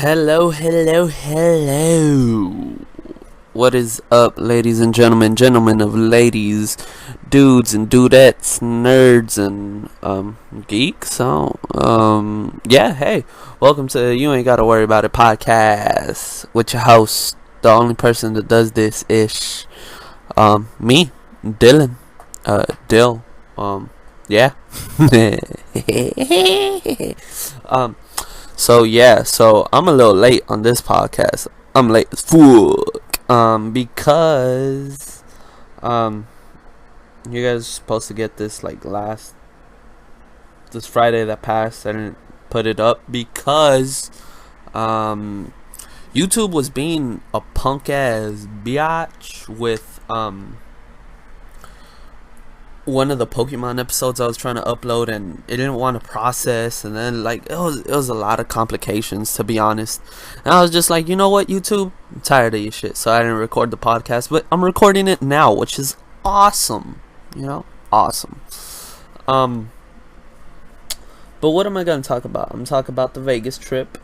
Hello, hello, hello. What is up, ladies and gentlemen of ladies, dudes and dudettes, nerds and geeks? Yeah, hey, welcome to You Ain't Gotta Worry About It podcast with your host, the only person that does this ish, me, Dylan, Dill, yeah. So I'm a little late on this podcast. I'm late as fuck. Because you guys are supposed to get this like this Friday that passed. I didn't put it up because YouTube was being a punk ass biatch with one of the Pokemon episodes I was trying to upload, and it didn't want to process, and then like it was a lot of complications, to be honest. And I was just like, you know what, YouTube, I'm tired of your shit. So I didn't record the podcast, but I'm recording it now, which is awesome. Awesome. But what am I gonna talk about? I'm talking about the Vegas trip.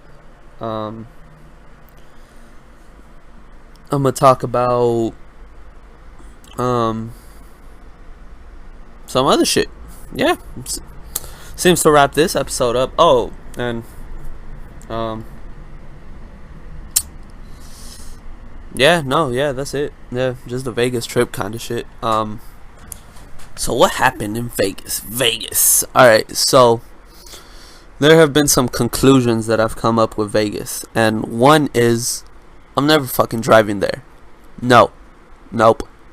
I'm gonna talk about some other shit. Yeah, seems to wrap this episode up. Oh, and yeah, that's it. Yeah, just the Vegas trip kind of shit. So what happened in Vegas? All right, so there have been some conclusions that I've come up with Vegas, and one is I'm never fucking driving there. Nope,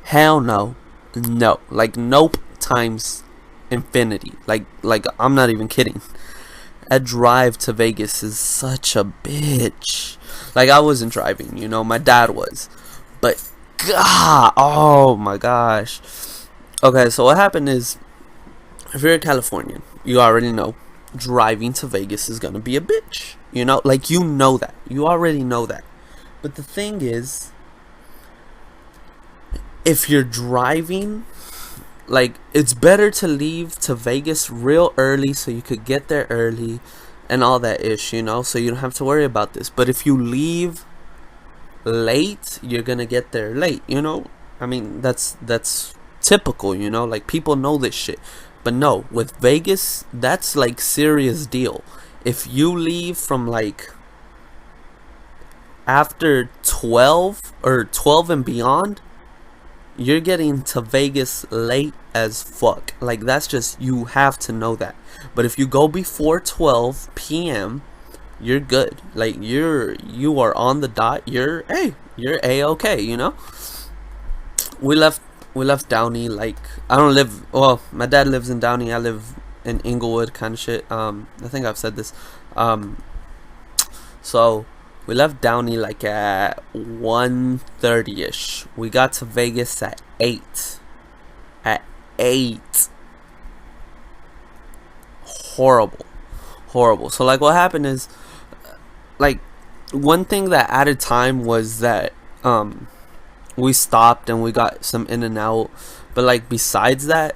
hell no, like nope times infinity. Like I'm not even kidding. A drive to Vegas is such a bitch. Like, I wasn't driving, my dad was, but God, oh my gosh. Okay, so what happened is, if you're a Californian, you already know driving to Vegas is gonna be a bitch. Like, that. You already know that. But the thing is, if you're driving, like, it's better to leave to Vegas real early so you could get there early and all that ish, so you don't have to worry about this. But if you leave late, you're gonna get there late, I mean, that's typical, like, people know this shit. But no, with Vegas, that's like serious deal. If you leave from like after 12 or 12 and beyond, you're getting to Vegas late as fuck. Like, that's just, you have to know that. But if you go before 12 p.m., you're good. Like, you are on the dot. You're A-okay, We left Downey. Like, I don't live, well, my dad lives in Downey. I live in Inglewood kind of shit. I think I've said this. So we left Downey like at 1:30ish. We got to Vegas at 8. At 8. Horrible. So, like, what happened is, like, one thing that added time was that we stopped and we got some in and out. But, like, besides that,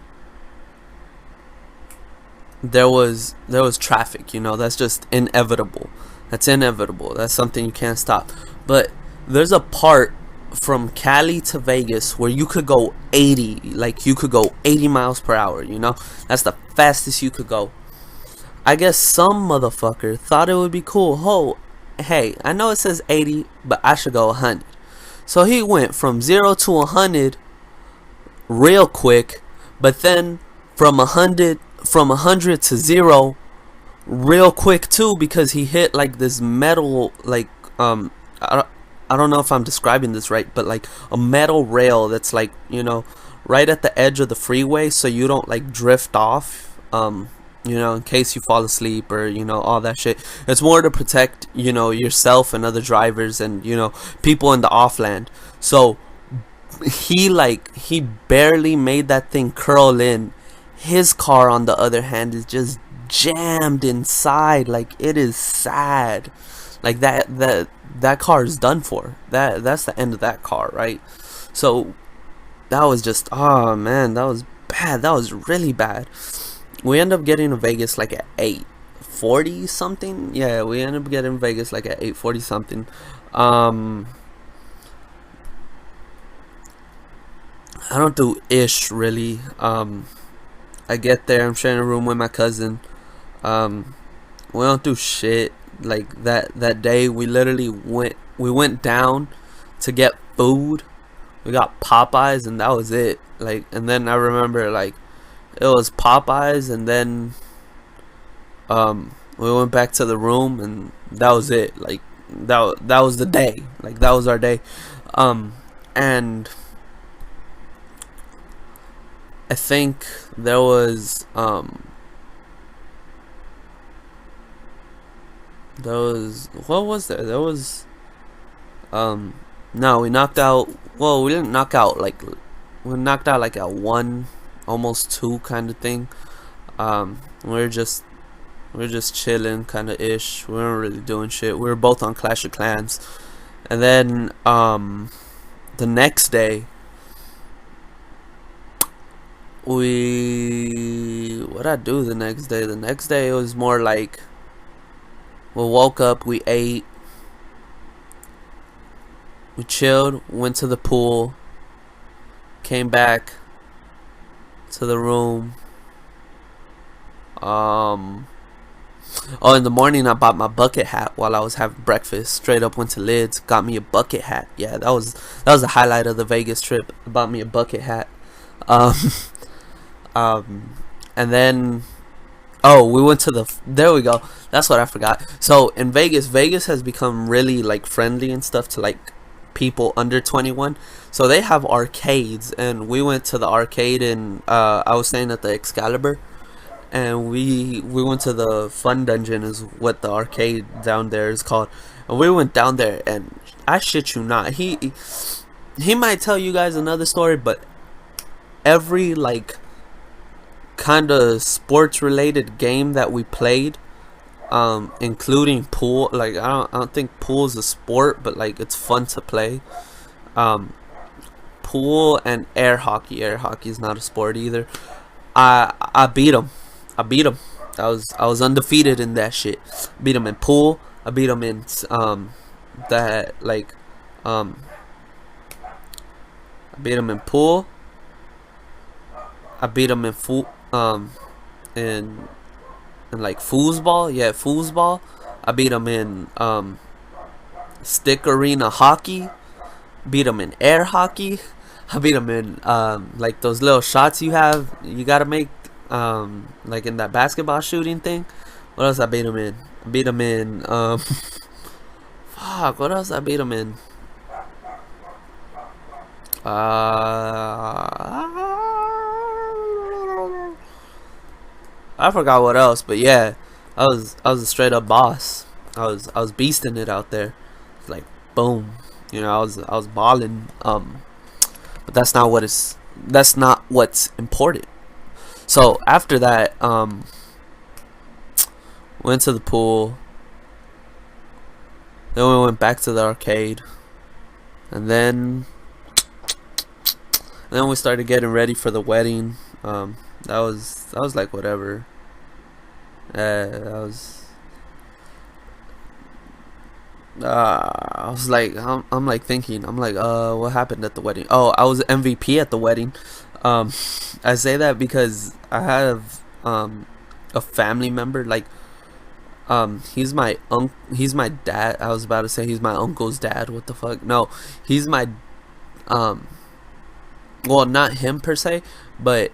there was traffic, that's just inevitable. That's something you can't stop. But there's a part from Cali to Vegas where you could go 80, like, you could go 80 miles per hour, That's the fastest you could go. I guess some motherfucker thought it would be cool. Hey, I know it says 80, but I should go 100. So he went from 0 to 100 real quick, but then from 100 to 0 real quick too, because he hit like this metal, like, I don't know if I'm describing this right, but like a metal rail that's like, right at the edge of the freeway, so you don't like drift off, in case you fall asleep or, all that shit. It's more to protect, yourself and other drivers and, people in the offland. So he barely made that thing curl in. His car, on the other hand, is just jammed inside. Like, it is sad. Like, that car is done for. That's the end of that car, right? So that was just, oh man, that was bad. That was really bad. We end up getting to Vegas like at 8. 8:40 something. Yeah, we ended up getting Vegas like at 8:40 something. I don't do ish really. I get there, I'm sharing a room with my cousin. We don't do shit. Like that day we literally went down to get food. We got Popeyes and that was it. Like, and then I remember like it was Popeyes, and then we went back to the room, and that was it. Like that was the day. Like that was our day. And I think there was what was there? There was no, we knocked out. Well, we didn't knock out. Like we knocked out like at 1, almost 2 kind of thing. We were just chilling, kind of ish. We weren't really doing shit. We were both on Clash of Clans, and then the next day what I do the next day? The next day it was more like we woke up, we ate, we chilled, went to the pool, came back to the room. Oh, in the morning I bought my bucket hat while I was having breakfast. Straight up went to Lids, got me a bucket hat. Yeah, that was the highlight of the Vegas trip. I bought me a bucket hat. And then we went to there we go. That's what I forgot. So in Vegas has become really like friendly and stuff to like people under 21. So they have arcades, and we went to the arcade, and I was staying at the Excalibur, and we went to the Fun Dungeon is what the arcade down there is called. And we went down there, and I shit you not, he might tell you guys another story, but every like kind of sports related game that we played, including pool, like I don't think pool is a sport, but like it's fun to play. Pool and air hockey is not a sport either. I beat him. I was undefeated in that shit. Beat him in pool. I beat him in that like I beat him in pool. I beat him in in like foosball. Yeah, foosball. I beat him in stick arena hockey. Beat him in air hockey. I beat him in like those little shots you gotta make like in that basketball shooting thing. What else I beat him in? I beat him in fuck, what else I beat him in? I forgot what else, but yeah, I was a straight up boss. I was beasting it out there, like boom, you know, I was balling. But that's not what's important. So after that, went to the pool. Then we went back to the arcade, and then we started getting ready for the wedding. That was like whatever. I was like, I'm like thinking, I'm like, what happened at the wedding? Oh, I was MVP at the wedding. I say that because I have a family member, like he's my dad. I was about to say he's my uncle's dad. What the fuck? No, he's my well, not him per se, but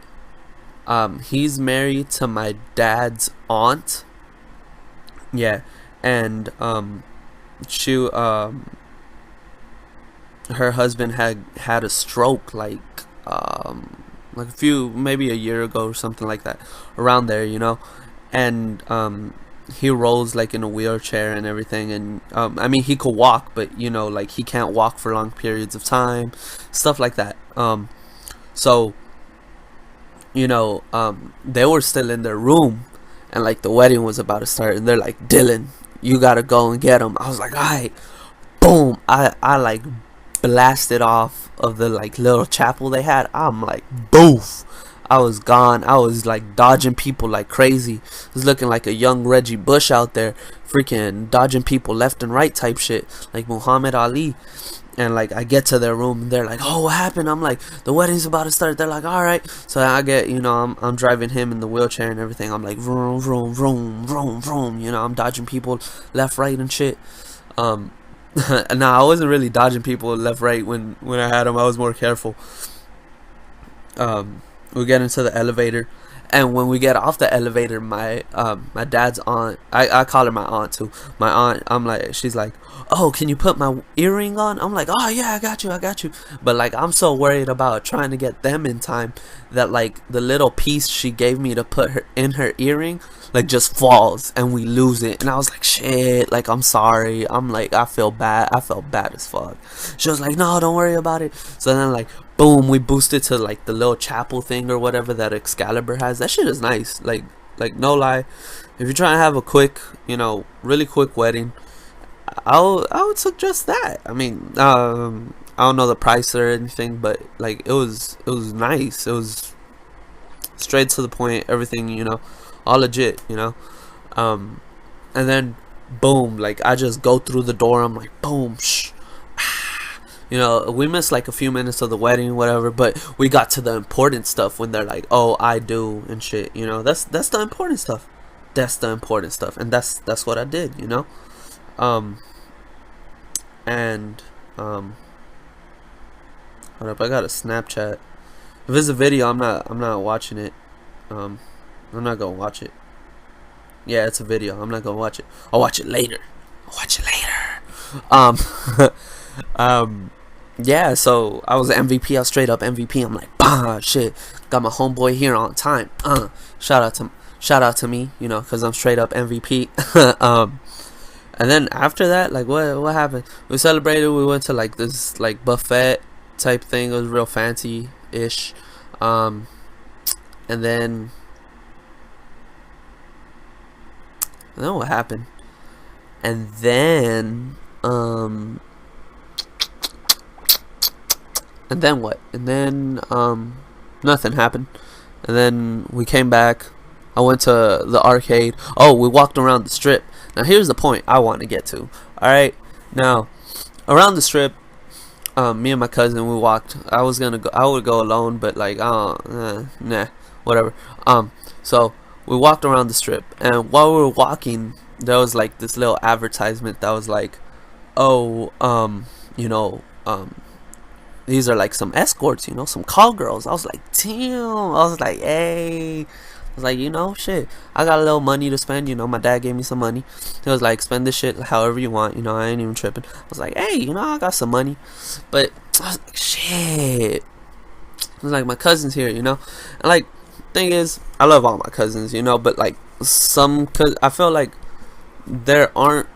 he's married to my dad's aunt. Yeah, and she her husband had a stroke like maybe a year ago or something like that, around there, you know. And he rolls like in a wheelchair and everything, and I mean, he could walk, but you know, like he can't walk for long periods of time, stuff like that. So you know, they were still in their room, and like the wedding was about to start, and they're like, Dylan, you gotta go and get him. I was like, alright. Boom, I like blasted off of the like little chapel they had. I'm like, boof, I was gone. I was like dodging people like crazy. I was looking like a young Reggie Bush out there, freaking dodging people left and right type shit, like Muhammad Ali. And like I get to their room and they're like, "Oh, what happened?" I'm like, "The wedding's about to start." They're like, "All right." So I get, I'm driving him in the wheelchair and everything. I'm like, vroom, vroom, vroom, vroom, vroom. I'm dodging people left, right, and shit. Nah, I wasn't really dodging people left, right when I had them. I was more careful. We get into the elevator, and when we get off the elevator, my dad's aunt, I call her my aunt too. My aunt, she's like, "Oh, can you put my earring on?" I'm like, "Oh yeah, I got you." But like, I'm so worried about trying to get them in time that like the little piece she gave me to put in her earring like just falls and we lose it. And I was like, "Shit, like I'm sorry." I'm like, I felt bad as fuck. She was like, "No, don't worry about it." So then like, boom, we boosted to like the little chapel thing or whatever that Excalibur has. That shit is nice. Like no lie, if you're trying to have a quick, really quick wedding, I would suggest that. I mean, I don't know the price or anything, but like it was nice. It was straight to the point. Everything, all legit. And then boom, like I just go through the door. I'm like, boom, shh. We missed like a few minutes of the wedding, whatever, but we got to the important stuff when they're like, "Oh, I do," and shit. That's the important stuff. That's the important stuff, and that's what I did. Hold up, I got a Snapchat. If it's a video, I'm not watching it. I'm not gonna watch it. Yeah, it's a video. I'm not gonna watch it. I'll watch it later. Yeah, so I was MVP. I was straight up MVP. I'm like, bah, shit. Got my homeboy here on time. Shout out to me, because I'm straight up MVP. And then after that, like, what happened? We celebrated. We went to like this like buffet type thing. It was real fancy ish. And then what happened? And then what? And then nothing happened. And then we came back. I went to the arcade. Oh, we walked around the strip. Now here's the point I want to get to. Alright, now around the strip, me and my cousin, we walked. I would go alone, but like, nah, whatever. So we walked around the strip, and while we were walking, there was like this little advertisement that was like, "Oh, these are like some escorts, some call girls." I was like, damn. I was like, hey. I was like, shit, I got a little money to spend. My dad gave me some money. He was like, spend this shit however you want. I ain't even tripping. I was like, hey, I got some money. But I was like, shit. I was like, my cousin's here, And like, thing is, I love all my cousins, but like I feel like I don't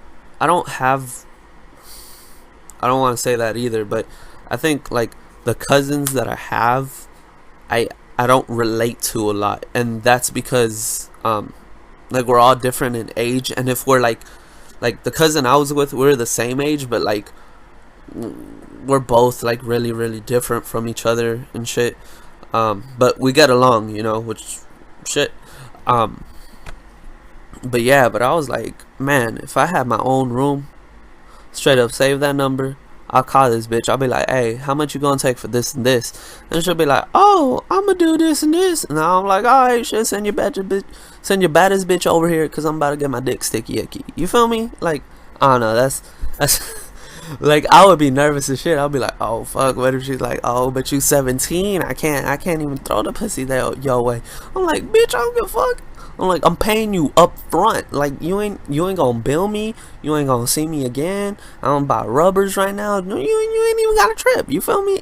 want to say that either, but I think like the cousins that I have, I don't relate to a lot, and that's because like we're all different in age, and if we're like the cousin I was with, we're the same age, but like we're both like really, really different from each other and shit. But we get along, which shit. But I was like, man, if I had my own room, straight up save that number. I'll call this bitch. I'll be like, hey, how much you gonna take for this and this? And she'll be like, oh, I'm gonna do this and this. And I'm like, alright, shit, send your baddest bitch over here, cause I'm about to get my dick sticky icky. You feel me? Like, I don't know, that's like, I would be nervous as shit. I'll be like, oh fuck, what if she's like, oh, but you 17, I can't even throw the pussy there your way. I'm like, bitch, I don't give a fuck. I'm like, I'm paying you up front. Like, you ain't gonna bill me. You ain't gonna see me again. I don't buy rubbers right now. No, you ain't even got a trip. You feel me?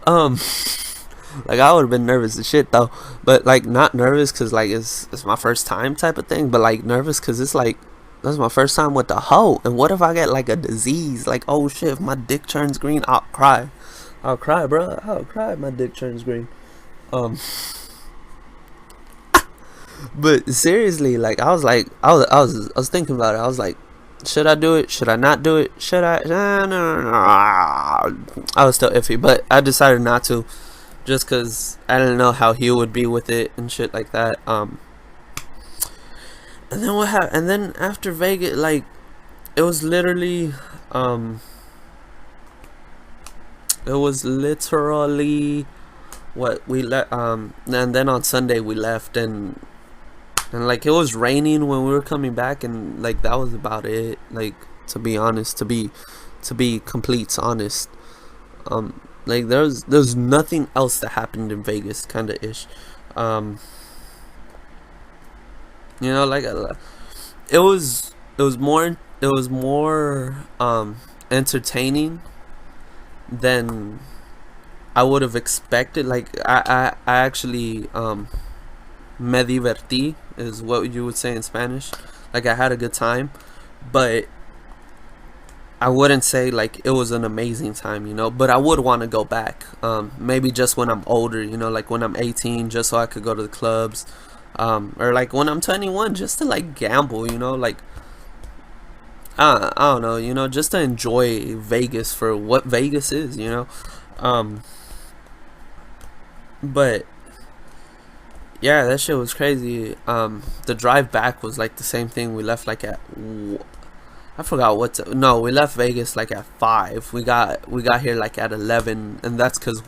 Like, I would have been nervous as shit though. But like, not nervous cause like it's my first time type of thing. But like nervous cause it's like, that's my first time with the hoe. And what if I get like a disease? Like, oh shit, if my dick turns green, I'll cry, bro. I'll cry if my dick turns green. But seriously, like, I was thinking about it. I was like, should I do it? Should I not do it? Should I? No. I was still iffy, but I decided not to. just because I didn't know how he would be with it and shit like that. And then what happened? And then after Vegas, like, it was literally, it was literally what we let. And then on Sunday we left, and like it was raining when we were coming back, and like that was about it. Like, to be honest, to be complete honest, like there's nothing else that happened in Vegas, kind of ish. You know, like it was more entertaining than I would have expected. Like I actually me divertí is what you would say in Spanish. Like, I had a good time, but I wouldn't say like it was an amazing time, you know. But I would want to go back. Maybe just when I'm older, you know, like when I'm 18, just so I could go to the clubs. Or like when I'm 21, just to like gamble, you know, like I don't know, you know, just to enjoy Vegas for what Vegas is, you know. But yeah, that shit was crazy. The drive back was like the same thing. We left like at I forgot no, we left Vegas like at 5. We got here like at 11, and that's because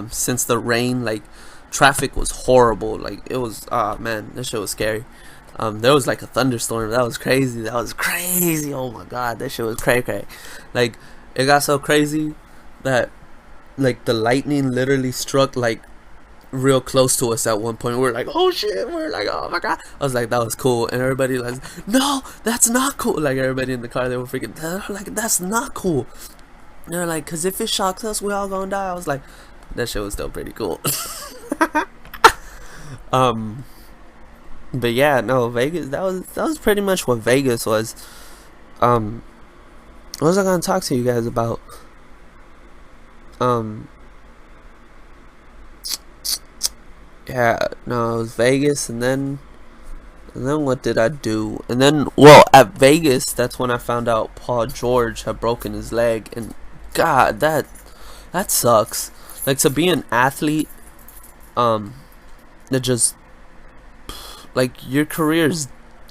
since the rain, like, traffic was horrible. Like, it was, man, this shit was scary. There was like a thunderstorm. That was crazy. That was crazy. Oh my god, that shit was cray. Like, it got so crazy that like the lightning literally struck like real close to us at one point. We were like, oh shit. We were like, oh my god. I was like, that was cool. And everybody like, no, that's not cool. Like, everybody in the car, they were freaking, they're like, that's not cool. And they're like, because if it shocks us, we all gonna die. I was like, that shit was still pretty cool. But yeah, no, Vegas, that was pretty much what Vegas was. What was I gonna talk to you guys about? Yeah, no, it was Vegas, and then what did I do? And then, well, at Vegas, that's when I found out Paul George had broken his leg, and God, that sucks. Like, to be an athlete, that just, like, your career's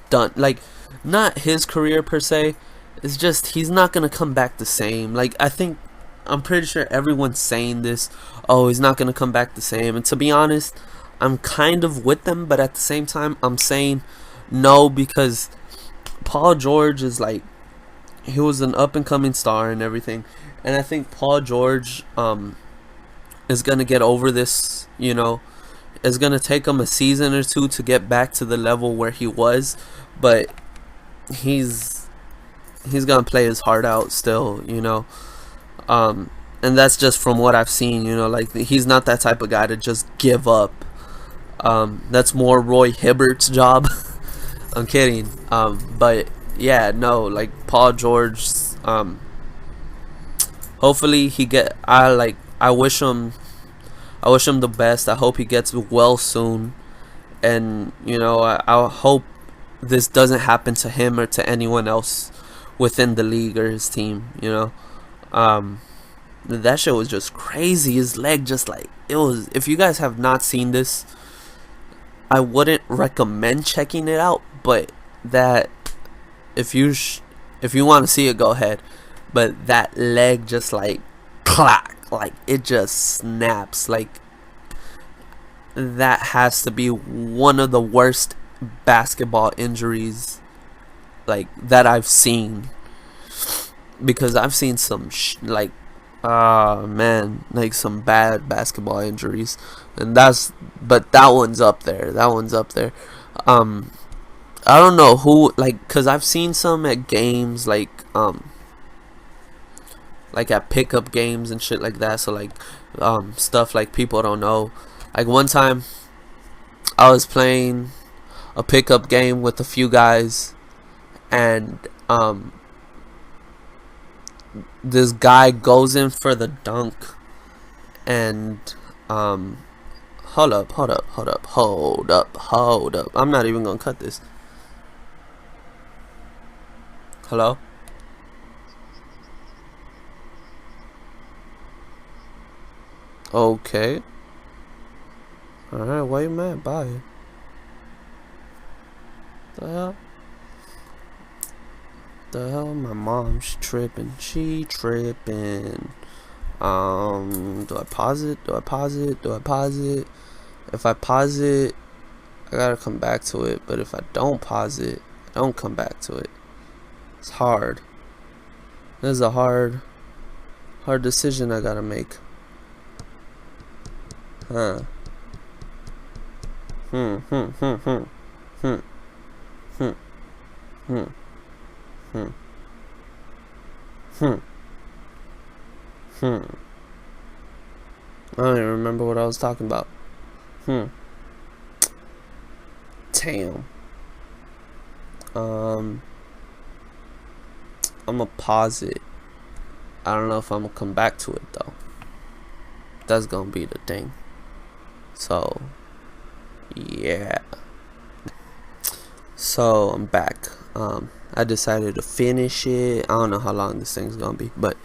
done. Like, not his career per se. It's just he's not gonna come back the same. Like, I'm pretty sure everyone's saying this. Oh, he's not gonna come back the same. And to be honest, I'm kind of with them, but at the same time, I'm saying no, because Paul George is like, he was an up and coming star and everything, and I think Paul George is gonna get over this. You know, it's gonna take him a season or two to get back to the level where he was, but he's gonna play his heart out still. You know. And that's just from what I've seen, you know, like, he's not that type of guy to just give up. That's more Roy Hibbert's job. I'm kidding. But yeah, no, like, Paul George, hopefully I wish him the best. I hope he gets well soon. And, you know, I hope this doesn't happen to him or to anyone else within the league or his team, you know. That shit was just crazy. His leg just, like, it was, if you guys have not seen this, I wouldn't recommend checking it out, but that, if you want to see it, go ahead. But that leg just, like, clack, like, it just snaps. Like, that has to be one of the worst basketball injuries, like, that I've seen. Because I've seen some like, man, like, some bad basketball injuries, and but that one's up there. I don't know who, like, cause I've seen some at games, like at pickup games and shit like that. So, like, stuff like people don't know. Like, one time, I was playing a pickup game with a few guys, and this guy goes in for the dunk, and hold up. I'm not even gonna cut this. Hello? Okay. Alright, why you mad? Bye. The hell? The hell? My mom, she tripping. She tripping. Do I pause it? Do I pause it? Do I pause it? If I pause it, I gotta come back to it. But if I don't pause it, I don't come back to it. It's hard. This is a hard decision I gotta make. Huh. Hmm. Hmm. Hmm. Hmm. Hmm. Hmm. Hmm. Hmm. Hmm. Hmm. I don't even remember what I was talking about. Damn. I'm gonna pause it. I don't know if I'm gonna come back to it though. That's gonna be the thing. So, yeah. So I'm back. I decided to finish it. I don't know how long this thing's gonna be, but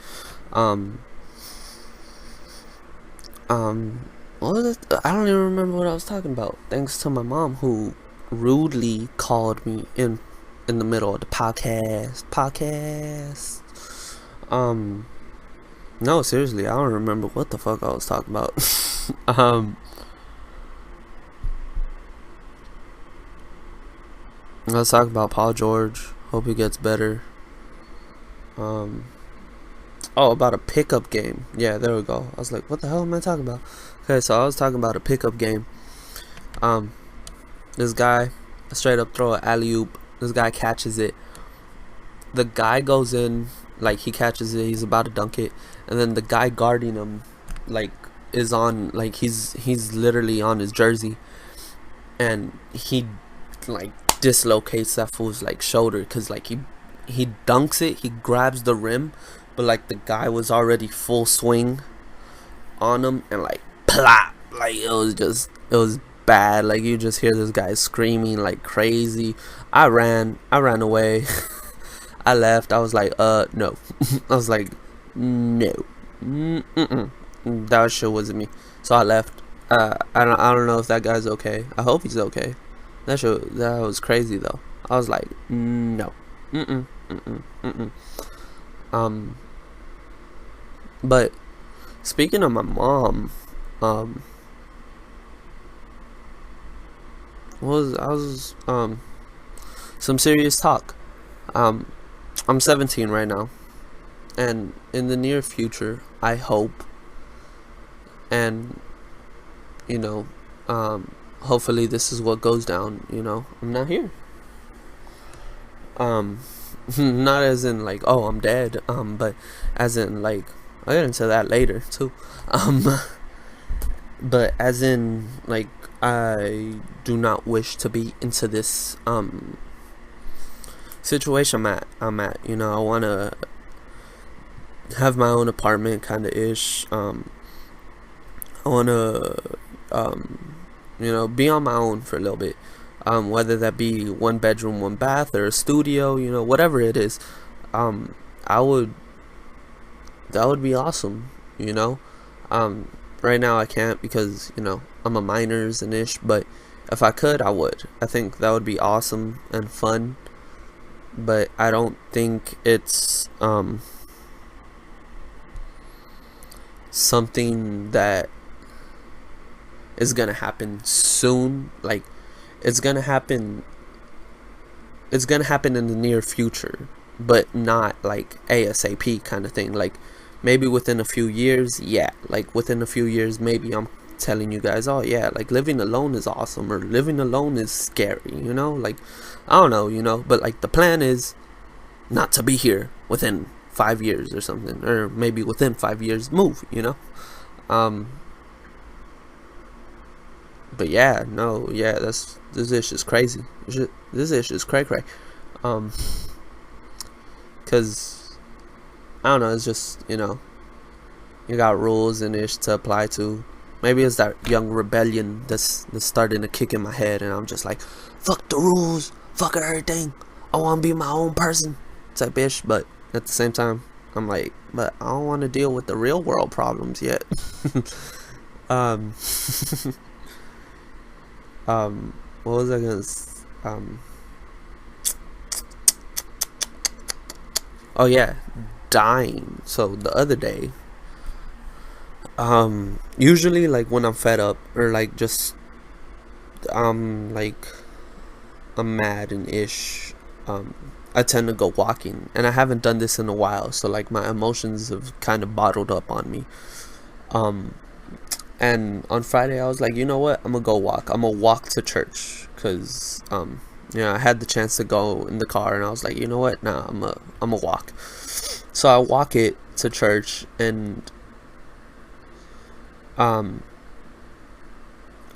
what was it? I don't even remember what I was talking about. Thanks to my mom who rudely called me in the middle of the podcast. No, seriously, I don't remember what the fuck I was talking about. I was talking about Paul George. Hope he gets better. Oh, about a pickup game. Yeah, there we go. I was like, what the hell am I talking about? Okay, so I was talking about a pickup game. This guy straight up throw an alley-oop. This guy catches it. The guy goes in, like he catches it, he's about to dunk it, and then the guy guarding him, like, is on, like, he's literally on his jersey, and he, like, dislocates that fool's, like, shoulder, because, like, he dunks it, he grabs the rim, but, like, the guy was already full swing on him, and, like, plop, like, it was bad. Like, you just hear this guy screaming like crazy. I ran away. I left. I was like, no. I was like, no. That shit wasn't me. So I left. I don't know if that guy's okay. I hope he's okay. That was crazy though. I was like, no. But speaking of my mom, some serious talk. I'm 17 right now, and in the near future, I hope, and you know, hopefully this is what goes down. You know, I'm not here. Not as in like, oh, I'm dead. But as in like, I'll get into that later too. But as in like, I do not wish to be into this situation I'm at. You know, I want to have my own apartment, kind of ish. I want to you know, be on my own for a little bit. Whether that be 1 bedroom, 1 bath, or a studio, you know, whatever it is. That would be awesome, you know. Right now I can't because, you know, I'm a minors and ish, but if I could, I would. I think that would be awesome and fun, but I don't think it's something that is gonna happen soon. Like, it's gonna happen in the near future, but not like ASAP kind of thing. Like, maybe within a few years, yeah. Like, within a few years, maybe I'm telling you guys, oh yeah, like, living alone is awesome, or living alone is scary, you know? Like, I don't know, you know? But, like, the plan is not to be here within 5 years or something, or maybe within 5 years, move, you know? But yeah, no, yeah, this ish is crazy. This ish is cray cray. Cause I don't know, it's just, you know, you got rules and ish to apply to. Maybe it's that young rebellion that's starting to kick in my head, and I'm just like, fuck the rules, fuck everything. I want to be my own person, type ish. But at the same time, I'm like, but I don't want to deal with the real world problems yet. what was I gonna oh yeah, dying. So the other day, usually like when I'm fed up or like just like I'm mad and ish, I tend to go walking, and I haven't done this in a while, so like my emotions have kind of bottled up on me. um and on Friday I was like, you know what, I'm gonna go walk. I'm gonna walk to church because I had the chance to go in the car, and I was like, you know what, nah, I'm a walk. So I walk it to church, and um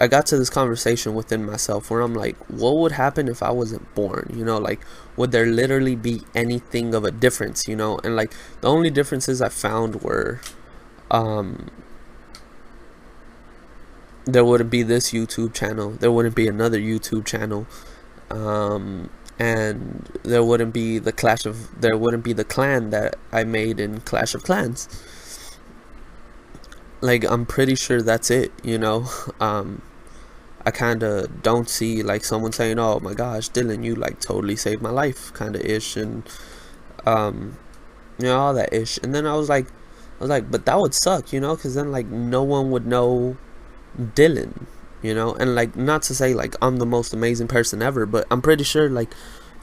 I got to this conversation within myself where I'm like, what would happen if I wasn't born? Like, would there literally be anything of a difference? And like, the only differences I found were, um, there wouldn't be this YouTube channel, there wouldn't be another YouTube channel, and there wouldn't be the clan that I made in Clash of Clans. Like, I'm pretty sure that's it. I kind of don't see like someone saying, "Oh my gosh, Dylan, you like totally saved my life," kind of ish, and um, all that ish. And then I was like, but that would suck, because then like no one would know Dylan, and like, not to say like I'm the most amazing person ever, but I'm pretty sure like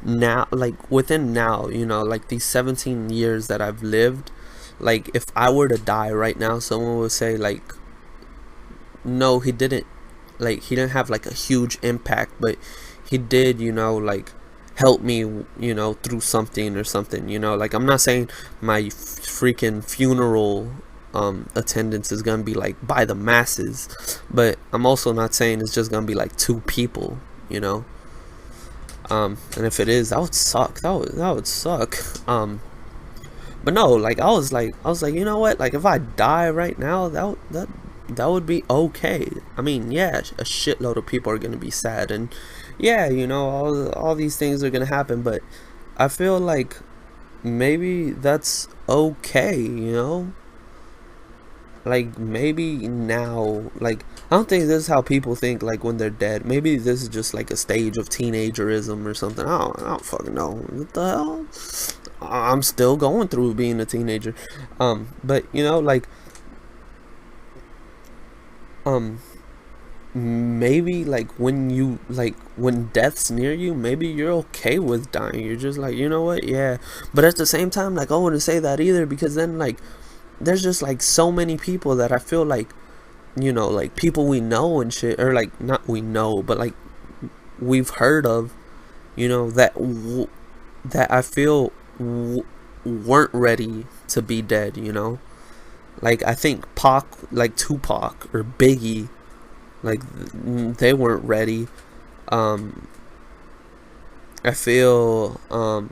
now, like within now, like these 17 years that I've lived, like if I were to die right now, someone would say like, no, he didn't have like a huge impact, but he did, like help me, through something or something. Like, I'm not saying my freaking funeral attendance is gonna be like by the masses, but I'm also not saying it's just gonna be like 2 people. And if it is, that would suck. That would suck. But no, like I was like, you know what, like if I die right now, that would be okay. I mean, yeah, a shitload of people are gonna be sad, and yeah, all these things are gonna happen, but I feel like maybe that's okay. Like, maybe now, like, I don't think this is how people think like when they're dead. Maybe this is just like a stage of teenagerism or something. I don't fucking know what the hell. I'm still going through being a teenager. But like, um maybe like when death's near you, maybe you're okay with dying. You're just like, you know what, yeah. But at the same time, like, I wouldn't say that either, because then like there's just like so many people that I feel like, like people we know and shit, or like not we know, but like we've heard of, that I feel weren't ready to be dead. Like, I think like Tupac or Biggie, like they weren't ready. um I feel, I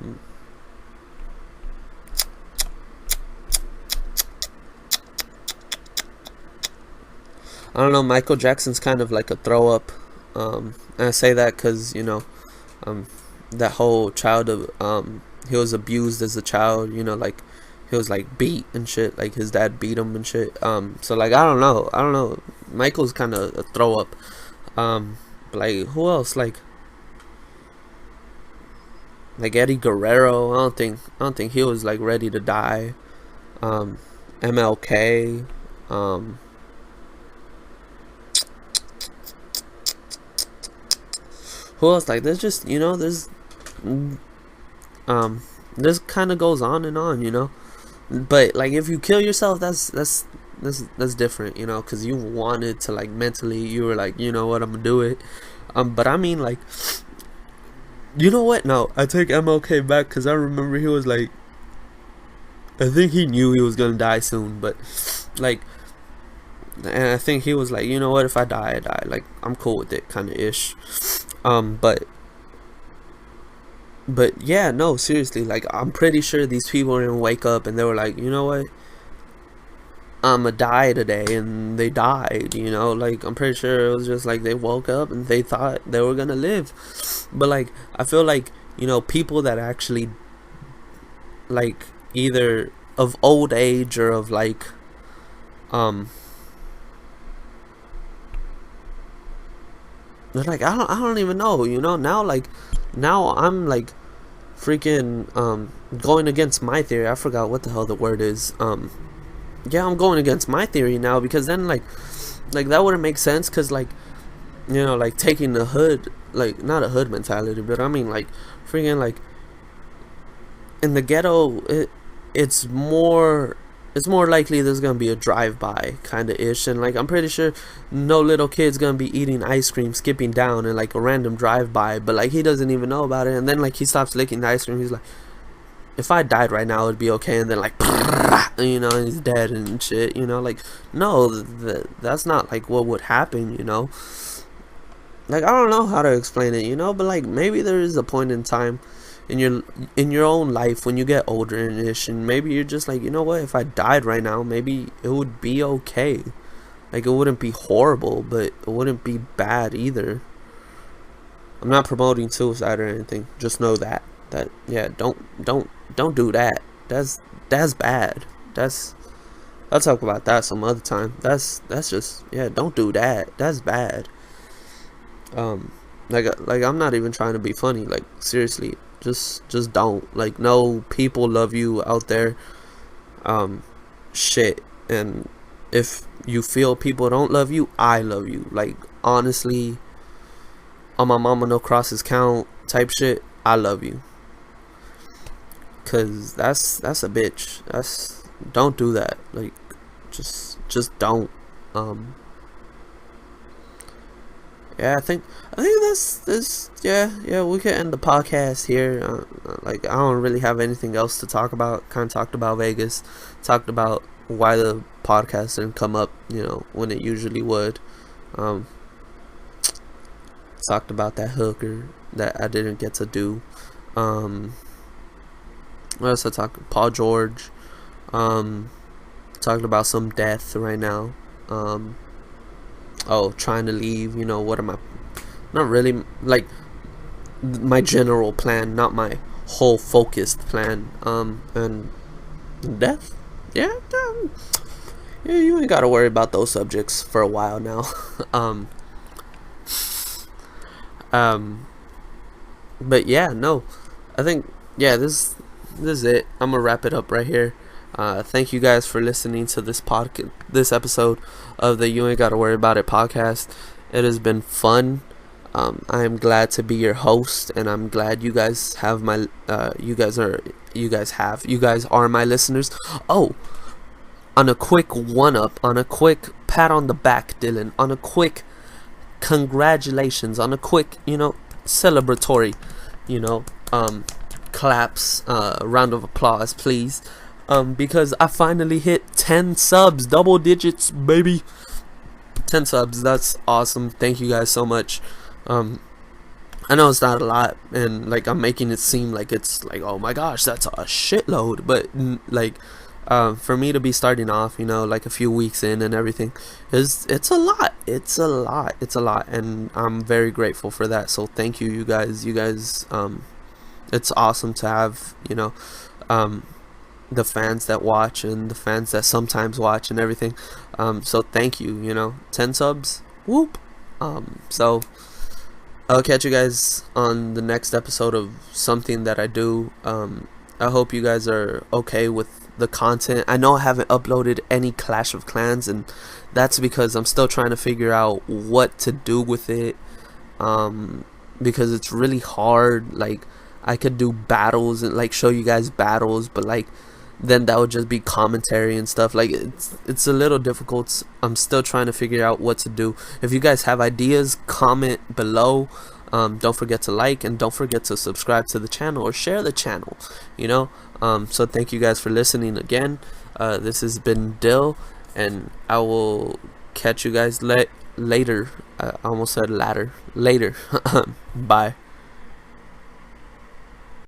don't know, Michael Jackson's kind of like a throw up. And I say that because um that whole child of, he was abused as a child. Like, he was like beat and shit, like his dad beat him and shit. So like, I don't know, Michael's kind of a throw up. But like, who else, like Eddie Guerrero, I don't think he was like ready to die. um MLK. um who else, like, there's just, um this kind of goes on and on. But like, if you kill yourself, that's different, because you wanted to, like, mentally, you were like, you know what, I'm gonna do it. But I mean, like, you know what, no, I take MLK back, because I remember he was like, I think he knew he was gonna die soon, but like, and I think he was like, you know what, if I die, I die, like, I'm cool with it, kind of ish. But yeah, no, seriously, like, I'm pretty sure these people didn't wake up and they were like, you know what, I'ma die today, and they died. Like, I'm pretty sure it was just like they woke up and they thought they were gonna live. But like, I feel like, people that actually, like, either of old age or of like, um they're like, I don't even know, you know. Now I'm like freaking going against my theory. I forgot what the hell the word is. Yeah, I'm going against my theory now, because then like that wouldn't make sense, because like, you know, like taking the hood, like not a hood mentality, but I mean like freaking like in the ghetto, it's more likely there's gonna be a drive-by kind of ish, and like I'm pretty sure no little kid's gonna be eating ice cream skipping down and like a random drive-by, but like he doesn't even know about it, and then like he stops licking the ice cream, he's like, if I died right now it'd be okay, and then like you know, he's dead and shit, you know. Like, no, that's not like what would happen, you know. Like, I don't know how to explain it, you know, but like maybe there is a point in time in your own life when you get older and ish, and maybe you're just like, you know what, if I died right now, maybe it would be okay. Like, it wouldn't be horrible, but it wouldn't be bad either. I'm not promoting suicide or anything. Just know that yeah, don't do that. That's bad. I'll talk about that some other time. That's just, yeah, don't do that. That's bad. Like I'm not even trying to be funny. Like, seriously, just don't. Like, no, people love you out there. Shit. And if you feel people don't love you, I love you. Like, honestly, on my mama no crosses count type shit, I love you. Cause that's a bitch. Don't do that. Like, just don't. Yeah, I think this. Yeah, we could end the podcast here. Like, I don't really have anything else to talk about. Kind of talked about Vegas, talked about why the podcast didn't come up, you know, when it usually would. Talked about that hooker that I didn't get to do. What else I talked? Paul George. Talking about some death right now. Trying to leave. You know, what am I? Not really, like, my general plan, not my whole focused plan. And death. Yeah, you ain't gotta worry about those subjects for a while now. But yeah, no, I think, yeah, this is it. I'm gonna wrap it up right here. Thank you guys for listening to this episode of the You Ain't Gotta Worry About It podcast. It has been fun. I am glad to be your host, and I'm glad you guys have my you guys are my listeners. Oh, on a quick one-up, on a quick pat on the back, Dylan, on a quick congratulations, on a quick, you know, celebratory, you know, claps, round of applause, please, because I finally hit 10 subs, double digits, baby. 10 subs, that's awesome. Thank you guys so much. I know it's not a lot, and like, I'm making it seem like it's like, oh my gosh, that's a shitload, but like, for me to be starting off, you know, like a few weeks in and everything, it's a lot, and I'm very grateful for that. So thank you, you guys. It's awesome to have, you know, the fans that watch and the fans that sometimes watch and everything. So thank you, you know, 10 subs, whoop. So I'll catch you guys on the next episode of something that I do. I hope you guys are okay with the content. I know I haven't uploaded any Clash of Clans, and that's because I'm still trying to figure out what to do with it, because it's really hard. Like, I could do battles and like show you guys battles, but like then that would just be commentary and stuff. Like, it's a little difficult. I'm still trying to figure out what to do. If you guys have ideas, comment below. Don't forget to like, and don't forget to subscribe to the channel or share the channel, you know. So thank you guys for listening again. This has been Dill, and I will catch you guys later. I almost said later. Bye.